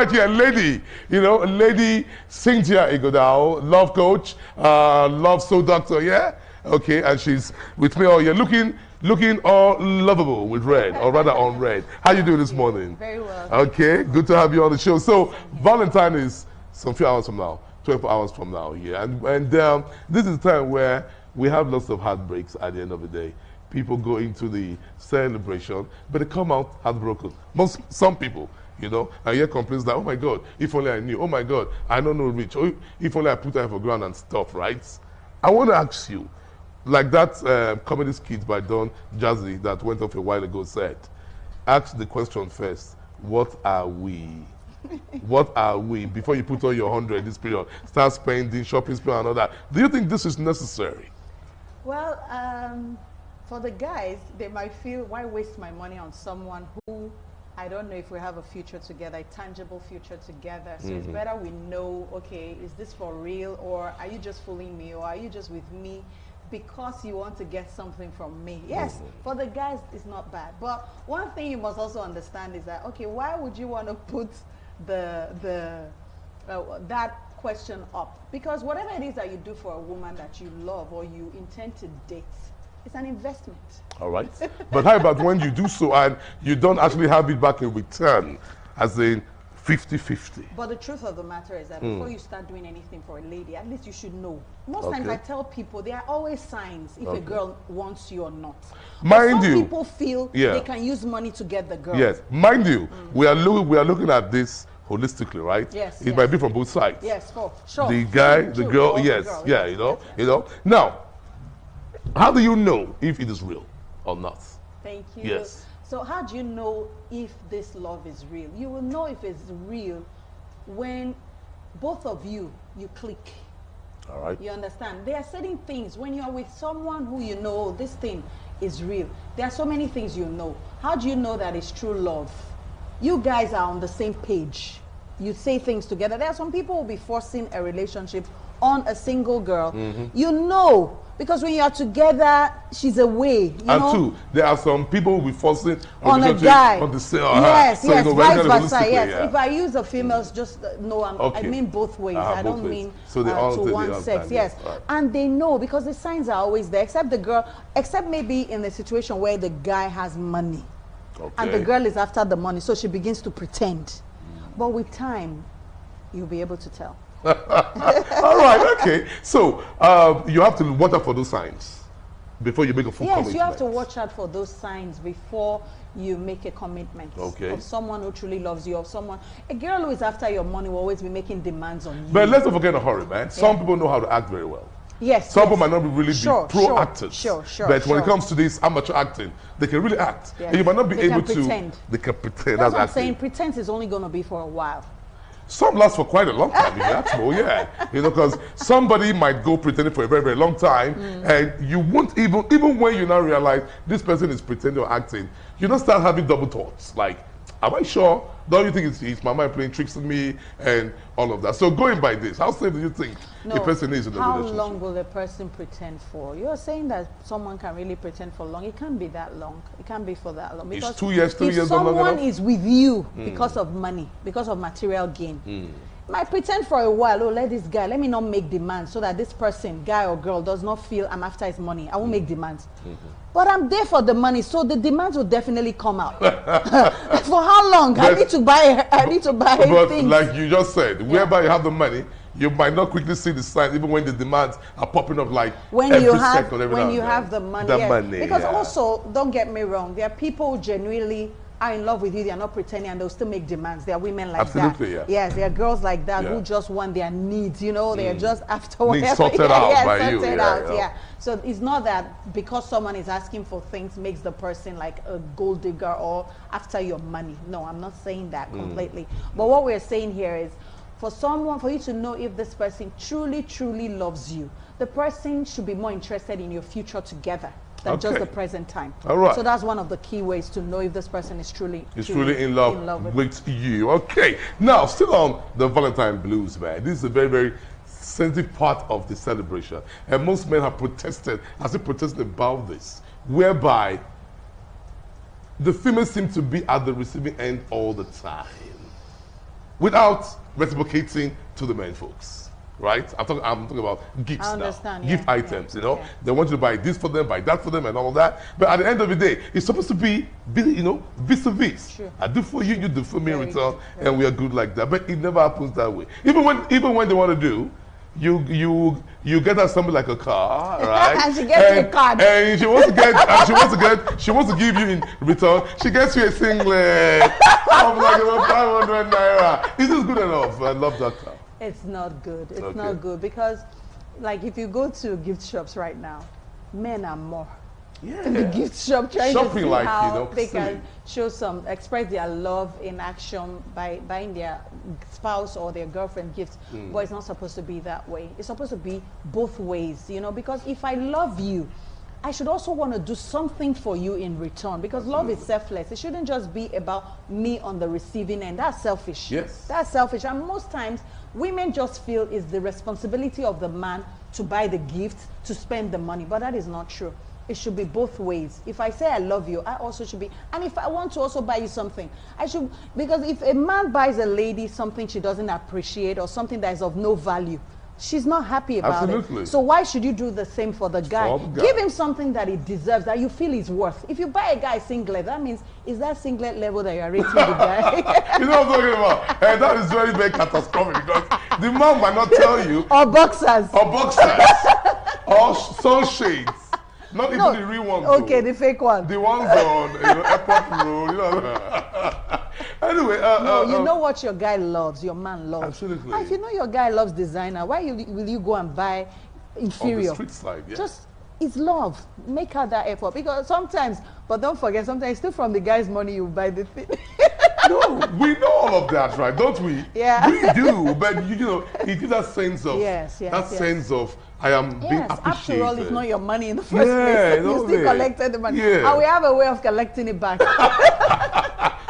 right here, a lady, a lady, Cynthia Igodao, love coach, love soul doctor, yeah? Okay, and she's with me all here, looking all lovable with red, or rather on red. How you doing this morning? Very well. Okay, good to have you on the show. So, Valentine is some few hours from now, 12 hours from now here. And this is the time where we have lots of heartbreaks at the end of the day. People go into the celebration, but they come out heartbroken. Some people, I hear complaints that, oh my God, if only I knew. Oh my God, I don't know rich. Oh, if only I put her for ground and stuff, right? I want to ask you, like that comedy skit by Don Jazzy that went off a while ago said, ask the question first, what are we? What are we? Before you put on your 100 this period, start spending, shopping, spend and all that. Do you think this is necessary? Well, for the guys, they might feel, why waste my money on someone who I don't know if we have a future together, a tangible future together. So it's better we know, okay, is this for real, or are you just fooling me, or are you just with me because you want to get something from me? Yes, for the guys, it's not bad. But one thing you must also understand is that, okay, why would you want to put that question up? Because whatever it is that you do for a woman that you love or you intend to date, it's an investment. All right. But how about when you do so and you don't actually have it back in return, as in 50-50? But the truth of the matter is that before you start doing anything for a lady, at least you should know. Most times I tell people there are always signs if a girl wants you or not. Mind you, some people feel they can use money to get the girl. Yes. Mind you, we are looking at this holistically, right? Yes. It might be from both sides. Yes, for sure. The guy, the girl, yes. Yeah, you know. Now, how do you know if it is real or not? Thank you. Yes. So how do you know if this love is real? You will know if it's real when both of you click. All right. You understand? There are certain things when you're with someone who you know this thing is real. There are so many things you know. How do you know that it's true love? You guys are on the same page. You say things together. There are some people who will be forcing a relationship on a single girl. You know, because when you are together, she's away. And two, there are some people who will be forcing on a guy. On the same, yes, so vice versa. Yes. Yeah. If I use the females, just know I mean both ways. I don't mean so they to one sex. Yes, right. And they know because the signs are always there. Except maybe in the situation where the guy has money, and the girl is after the money, so she begins to pretend. But with time, you'll be able to tell. All right, okay. So you have to watch out for those signs before you make a full commitment. Yes, you have to watch out for those signs before you make a commitment. Of someone who truly loves you, of someone. A girl who is after your money will always be making demands on you. But let's not forget in a hurry, man. Some people know how to act very well. Yes. Some people might not really be pro actors. Sure. But when it comes to this amateur acting, they can really act. Yes. And you might not be able to. They can pretend. That's what I'm saying. Pretense is only going to be for a while. Some last for quite a long time, if you ask me. Yeah, because somebody might go pretending for a very, very long time, and you won't even when you now realize this person is pretending or acting, you don't start having double thoughts. Like, am I sure? Don't you think it's my mind playing tricks on me and all of that? So going by this, how safe do you think the person is in the relationship? How long will the person pretend for? You're saying that someone can really pretend for long. It can't be that long. It can't be for that long. Because it's 2 years, 3 years. If someone is with you because of money, because of material gain, might pretend for a while, let me not make demands so that this person, guy or girl, does not feel I'm after his money. I won't make demands. But I'm there for the money, so the demands will definitely come out. For how long? I need to buy but things. Like you just said, wherever you have the money, you might not quickly see the signs, even when the demands are popping up like when every you have second, every when you have the money. Because yeah. also, don't get me wrong, there are people who genuinely are in love with you, they are not pretending, and they'll still make demands. There are women like that. Yeah. Yes, there are girls like that who just want their needs, they're just after whatever. Needs sorted out by you. So it's not that because someone is asking for things makes the person like a gold digger or after your money. No, I'm not saying that completely. But what we're saying here is for you to know if this person truly, truly loves you, the person should be more interested in your future together than just the present time. All right. So that's one of the key ways to know if this person is truly in love with you. Okay. Now, still on the Valentine blues, man. This is a very, very sensitive part of the celebration. And most men have protested about this, whereby the females seem to be at the receiving end all the time. without reciprocating to the men folks. Right? I'm talking about gifts I now. understand, Gift yeah, items, yeah, you know. yeah. They want you to buy this for them, buy that for them, and all that. But at the end of the day, it's supposed to be, you know, vis-a-vis. Sure. I do for you, you do for me in Very return, true, and we are good like that. But it never happens that way. Even when they want to do, you get her something like a car, right? And she gets you a card. And she wants to give you in return. She gets you a singlet of like about 500 naira. Is this good enough? I love that car. It's not good. It's Okay. not good because, like, if you go to gift shops right now, men are more in the gift shop trying to Shopping see like, how you know, they silly. can express their love in action by buying their spouse or their girlfriend gifts. But it's not supposed to be that way. It's supposed to be both ways, you know, because if I love you, I should also want to do something for you in return, because love is selfless. It shouldn't just be about me on the receiving end. That's selfish. Yes. That's selfish. And most times, women just feel it's the responsibility of the man to buy the gifts, to spend the money. But that is not true. It should be both ways. If I say I love you, I also should be. And if I want to also buy you something, I should. Because if a man buys a lady something she doesn't appreciate or something that is of no value, she's not happy about Absolutely. it. So why should you do the same for the guy? For the guy. Give him something that he deserves, that you feel is worth. If you buy a guy a singlet, that means, is that singlet level that you are rating the guy? You know what I'm talking about? And that is very, very catastrophic, because the man might not tell you, Or boxers. or boxers, or sunshades. Not even the real ones. Okay, though. the fake one. The ones on, you know, airport road, you know. Anyway, No, you know what your guy loves, your man loves. Absolutely. And if you know your guy loves designer, why will you go and buy inferior? on the street side, yeah. Just, it's love. Make her that effort. Because sometimes, but don't forget, sometimes still from the guy's money you buy the thing. No, we know all of that, right? Don't we? Yeah. We do, but you know, it gives that sense of sense of I am being Yes, appreciated. after all, it's not your money in the first Yeah, place. no You still way. collected the money. Yeah. And we have a way of collecting it back.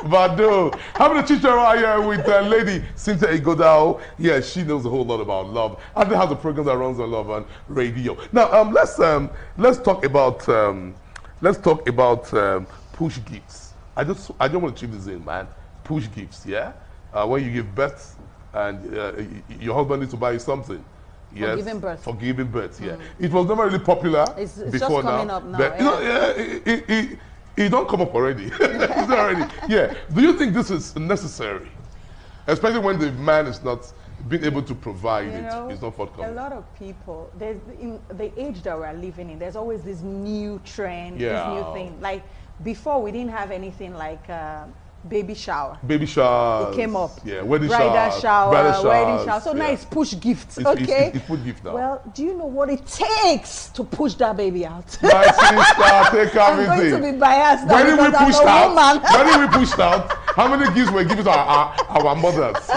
But no, having a teacher right here with lady Cynthia Igodao. Yeah, she knows a whole lot about love. And they have the program that runs on love on radio. Now, let's talk about push gifts. I just want to chip this in, man. Push gifts, yeah. When you give birth, and your husband needs to buy you something. Yes, giving birth. For giving birth, yeah. It was never really popular It's before just coming now. up now, But, you know, it don't come up already. It's not already. Yeah. Do you think this is necessary? Especially when the man is not being able to provide You know, it's not forthcoming. a lot of people, there's in the age that we're living in, there's always this new trend, this Yeah. new thing. Like before, we didn't have anything like baby shower. Baby showers. It came up. Yeah, wedding Bridal showers. shower, bridal wedding showers, shower. So now yeah. it's push gifts, It's- okay? It's food gift now. Well, do you know what it takes to push that baby out? My sister, take I'm going to everything. be biased now When did we because I'm pushed a out? woman. When did we pushed out? How many gifts were given to our mothers?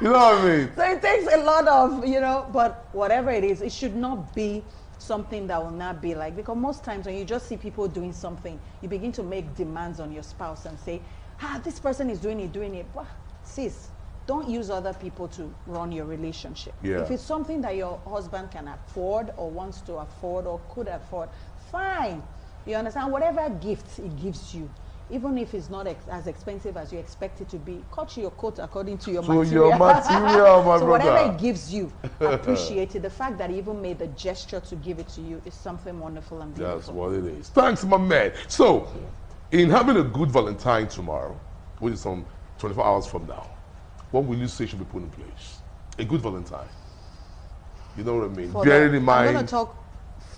You know what I mean? So it takes a lot of, you know, but whatever it is, it should not be something that will not be like, because most times when you just see people doing something, you begin to make demands on your spouse and say, this person is doing it. But sis, don't use other people to run your relationship. Yeah. If it's something that your husband can afford or wants to afford or could afford, fine. You understand? Whatever gifts he gives you, even if it's not as expensive as you expect it to be, cut your coat according to your material. Your material, my So brother. whatever it gives you, appreciate it. The fact that he even made the gesture to give it to you is something wonderful and beautiful. That's what it is. Thanks, my man. So, in having a good Valentine tomorrow, which is some 24 hours from now, what will you say should be put in place? A good Valentine. You know what I mean? Bearing in mind. I'm going to talk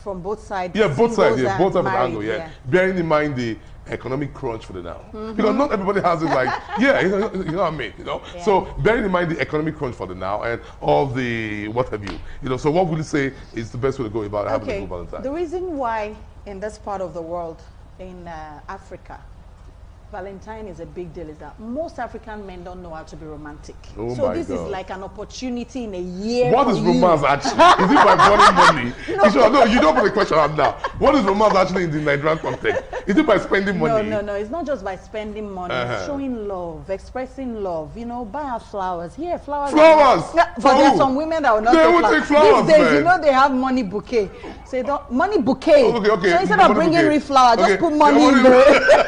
from both sides. Yeah, both sides. Yeah, both sides of the married, angle. Yeah. Bearing in mind the economic crunch for the now, because not everybody has it. Like, yeah, you know what I mean. You know, Yeah. so bearing in mind the economic crunch for the now and all the what have you. You know, so what would you say is the best way to go about having a good Valentine? The reason why in this part of the world, in Africa, Valentine is a big deal is that most African men don't know how to be romantic. Oh so my this God. is like an opportunity in a year. What for is you. romance actually? Is it by burning money? No, you don't put the question out now. What is romance actually in the Nigerian context? Is it by spending money? No. It's not just by spending money. It's showing love, expressing love. You know, buy her flowers. Here, flowers. Flowers? Yeah, For but there are who? some women that will not They take will flowers. take flowers, These days, man. you know, they have money bouquet. So you don't, money bouquet. Okay. So instead of Money bringing bouquet. me flower, just Okay. put money Yeah, in there.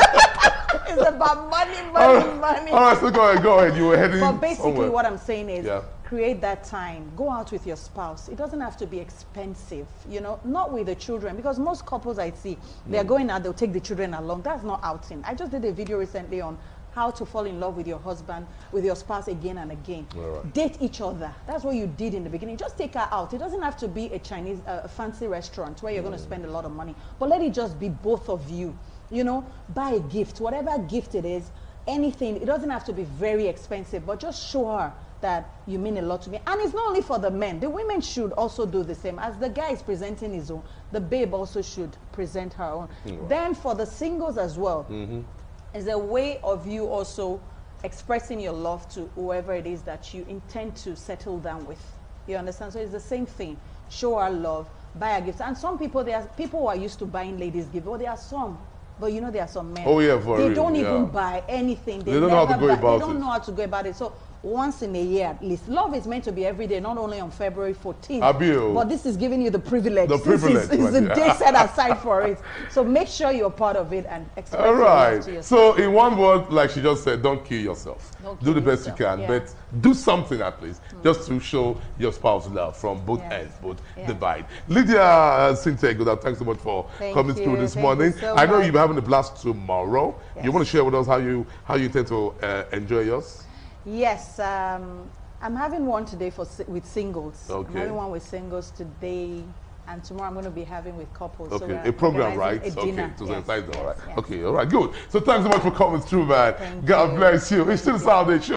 is about money, money. All right, so go ahead. You were heading But basically somewhere. what I'm saying is create that time. Go out with your spouse. It doesn't have to be expensive, you know, not with the children, because most couples I see, they're going out, they'll take the children along. That's not outing. I just did a video recently on how to fall in love with your husband, with your spouse again and again. Right. Date each other. That's what you did in the beginning. Just take her out. It doesn't have to be a Chinese, a fancy restaurant where you're going to spend a lot of money, but let it just be both of you. You know, buy a gift, whatever gift it is, anything. It doesn't have to be very expensive, but just show her that you mean a lot to me. And it's not only for the men. The women should also do the same. As the guy is presenting his own, the babe also should present her own. Right. Then for the singles as well, is a way of you also expressing your love to whoever it is that you intend to settle down with. You understand? So it's the same thing. Show her love, buy her gifts. And some people, there are people who are used to buying ladies gifts. Well, there are some. But you know, there are some men. Oh yeah, for they real, don't even buy anything. They don't know how to go about it. They don't know how to go about it. So once in a year at least. Love is meant to be every day, not only on February 14th. But this is giving you the privilege. The privilege. This is a day set aside for it. So make sure you're part of it and express All right. your love to yourself. So in one word, like she just said, don't kill yourself. Do the best you can, but do something at least, just to show your spouse love from both ends, both divide. Lydia Sintegoda, thanks so much for coming through this morning. I know you'll be having a blast tomorrow. You want to share with us how you intend to enjoy yours? Yes, I'm having one today with singles. I'm having one with singles today, and tomorrow I'm going to be having with couples. Okay, so a program, right? A dinner. Okay, all right. Okay, all right, good. So thanks so much for coming through, man. God bless you. It's still a Saturday show.